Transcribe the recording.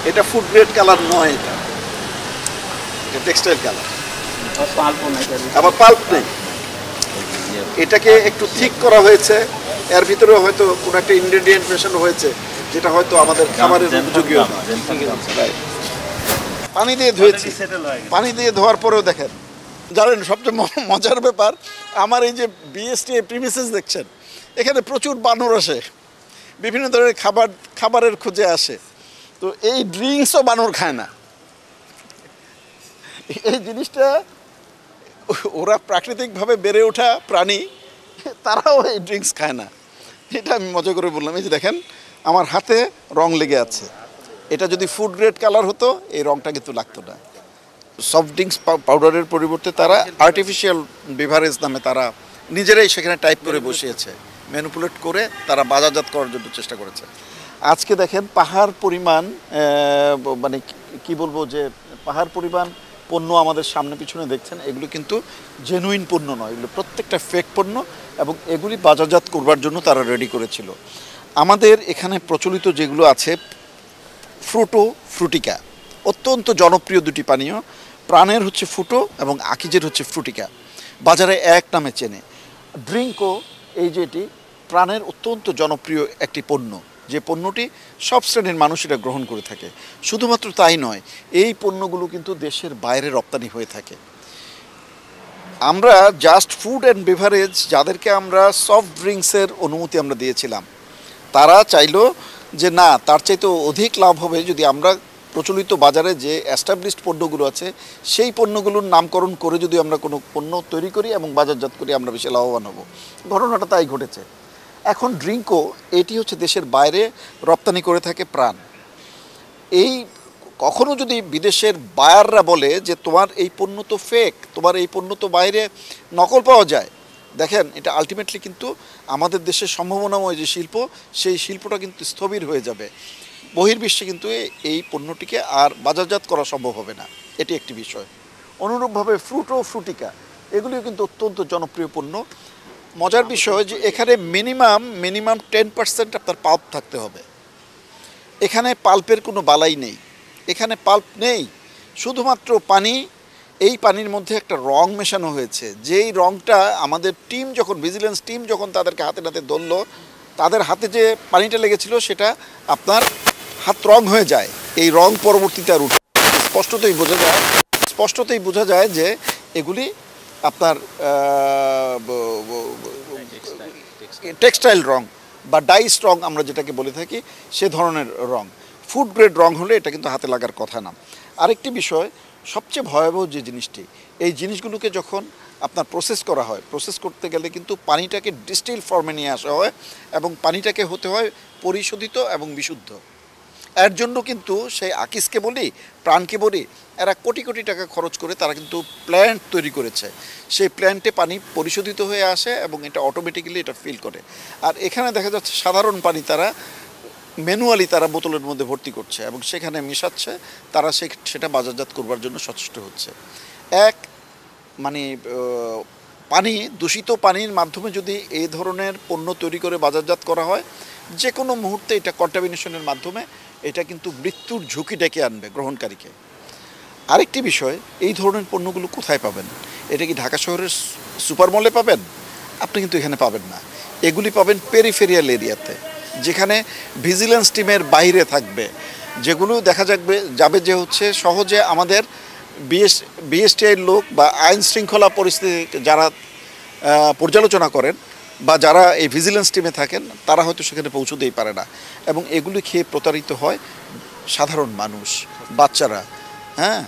এটা food grade colour নয়, এটা টেক্সটাইল কালার, আবার পাল্প নেই। এটাকে একটু ঠিক করা হয়েছে, এর ভিতরে হয়তো কোনো একটা ইনগ্রেডিয়েন্ট মেশানো হয়েছে যেটা হয়তো আমাদের খাবারের উপযোগীও না। পানি দিয়ে ধুয়েছি, পানি দিয়ে ধোয়ার পরেও দেখেন, জানেন সবচেয়ে মজার ব্যাপার, আমার এই যে বিএসটি প্রিমিসেস দেখছেন, এখানে প্রচুর বানর আসে, বিভিন্ন ধরনের খাবারের খোঁজে আসে। তো এই ড্রিঙ্কসও বানর খায় না। এই জিনিসটা, ওরা প্রাকৃতিকভাবে বেড়ে ওঠা প্রাণী, তারাও এই ড্রিঙ্কস খায় না। এটা আমি মজা করে বললাম। এই যে দেখেন আমার হাতে রং লেগে আছে, এটা যদি ফুড গ্রেড কালার হতো এই রংটা কিন্তু লাগতো না। সফট ড্রিঙ্কস পাউডারের পরিবর্তে তারা আর্টিফিশিয়াল বেভারেজ নামে তারা নিজেরাই সেখানে টাইপ করে বসিয়েছে, ম্যানিপুলেট করে তারা বাজারজাত করার জন্য চেষ্টা করেছে। আজকে দেখেন পাহাড় পরিমাণ, মানে কি বলবো, যে পাহাড় পরিমাণ পণ্য আমাদের সামনে পিছনে দেখছেন, এগুলো কিন্তু জেনুইন পণ্য নয়, এগুলো প্রত্যেকটা ফেক পণ্য, এবং এগুলি বাজারজাত করবার জন্য তারা রেডি করেছিল। আমাদের এখানে প্রচলিত যেগুলো আছে, ফ্রুটো, ফ্রুটিকা, অত্যন্ত জনপ্রিয় দুটি পানীয়। প্রাণের হচ্ছে ফুটো এবং আকিজের হচ্ছে ফ্রুটিকা, বাজারে এক নামে চেনে। ড্রিঙ্কও এই যে এটি প্রাণের অত্যন্ত জনপ্রিয় একটি পণ্য, যে পণ্যটি সব শ্রেণীর মানুষেরা গ্রহণ করে থাকে। শুধুমাত্র তাই নয়, এই পণ্যগুলো কিন্তু দেশের বাইরে রপ্তানি হয়ে থাকে। আমরা জাস্ট ফুড অ্যান্ড বেভারেজ যাদেরকে আমরা সফট ড্রিঙ্কসের অনুমতি আমরা দিয়েছিলাম, তারা চাইলো যে না, তার চাইতেও অধিক লাভ হবে যদি আমরা প্রচলিত বাজারে যে অ্যাস্টাবলিশড পণ্যগুলো আছে সেই পণ্যগুলোর নামকরণ করে যদি আমরা কোনো পণ্য তৈরি করি এবং বাজারজাত করি, আমরা বেশি লাভবান হব। ঘটনাটা তাই ঘটেছে। এখন ড্রিঙ্কও এটি হচ্ছে দেশের বাইরে রপ্তানি করে থাকে প্রাণ। এই কখনো যদি বিদেশের বায়াররা বলে যে তোমার এই পণ্য তো ফেক, তোমার এই পণ্য তো বাইরে নকল পাওয়া যায়, দেখেন এটা আলটিমেটলি কিন্তু আমাদের দেশের সম্ভাবনাময় যে শিল্প, সেই শিল্পটা কিন্তু স্থবির হয়ে যাবে। বহির্বিশ্বে কিন্তু এই পণ্যটিকে আর বাজারজাত করা সম্ভব হবে না, এটি একটি বিষয়। অনুরূপভাবে ফ্রুটো, ফ্রুটিকা এগুলিও কিন্তু অত্যন্ত জনপ্রিয় পণ্য। মজার বিষয় যে এখানে মিনিমাম 10% আপনার পাল্প থাকতে হবে। এখানে পাল্পের কোনো বালাই নেই, এখানে পাল্প নেই, শুধুমাত্র পানি। এই পানির মধ্যে একটা রং মেশানো হয়েছে, যেই রংটা আমাদের টিম যখন, ভিজিলেন্স টিম যখন তাদেরকে হাতে নাতে ধরলো, তাদের হাতে যে পানিটা লেগেছিল সেটা আপনার হাত রং হয়ে যায়। এই রং পরবর্তীতে আর উঠে স্পষ্টতই বোঝা যায় যে এগুলি আপনার টেক্সটাইল রং বা ডাইস রং আমরা যেটাকে বলে থাকি, সে ধরনের রং। ফুড গ্রেড রং হলে এটা কিন্তু হাতে লাগার কথা না। আরেকটি বিষয়, সবচেয়ে ভয়াবহ যে জিনিসটি, এই জিনিসগুলোকে যখন আপনার প্রসেস করা হয়, প্রসেস করতে গেলে কিন্তু পানিটাকে ডিস্টিল ফর্মে নিয়ে আসা হয় এবং পানিটাকে হতে হয় পরিশোধিত এবং বিশুদ্ধ। এর জন্য কিন্তু সেই আকিজকে বলি, প্রাণকে বলি, এরা কোটি কোটি টাকা খরচ করে তারা কিন্তু প্ল্যান্ট তৈরি করেছে। সেই প্ল্যান্টে পানি পরিশোধিত হয়ে আসে এবং এটা অটোমেটিক্যালি এটা ফিল করে। আর এখানে দেখা যাচ্ছে সাধারণ পানি তারা ম্যানুয়ালি তারা বোতলের মধ্যে ভর্তি করছে এবং সেখানে মেশাচ্ছে, তারা সেটা বাজারজাত করবার জন্য সচেষ্ট হচ্ছে। মানে পানি, দূষিত পানির মাধ্যমে যদি এই ধরনের পণ্য তৈরি করে বাজারজাত করা হয়, যে কোনো মুহূর্তে এটা কন্টামিনেশনের মাধ্যমে এটা কিন্তু মৃত্যুর ঝুঁকি ডেকে আনবে গ্রহণকারীকে। আরেকটি বিষয়, এই ধরনের পণ্যগুলো কোথায় পাবেন? এটা কি ঢাকা শহরের সুপার মলে পাবেন? আপনি কিন্তু এখানে পাবেন না। এগুলি পাবেন পেরিফেরিয়াল এরিয়াতে, যেখানে ভিজিলেন্স টিমের বাইরে থাকবে, যেগুলো দেখা যাবে যে হচ্ছে সহজে আমাদের বিএসটিআইয়ের লোক বা আইন শৃঙ্খলা পরিস্থিতি যারা পর্যালোচনা করেন বা যারা এই ভিজিলেন্স টিমে থাকেন, তারা হয়তো সেখানে পৌঁছতেই পারে না এবং এগুলি খেয়ে প্রতারিত হয় সাধারণ মানুষ, বাচ্চারা। হ্যাঁ,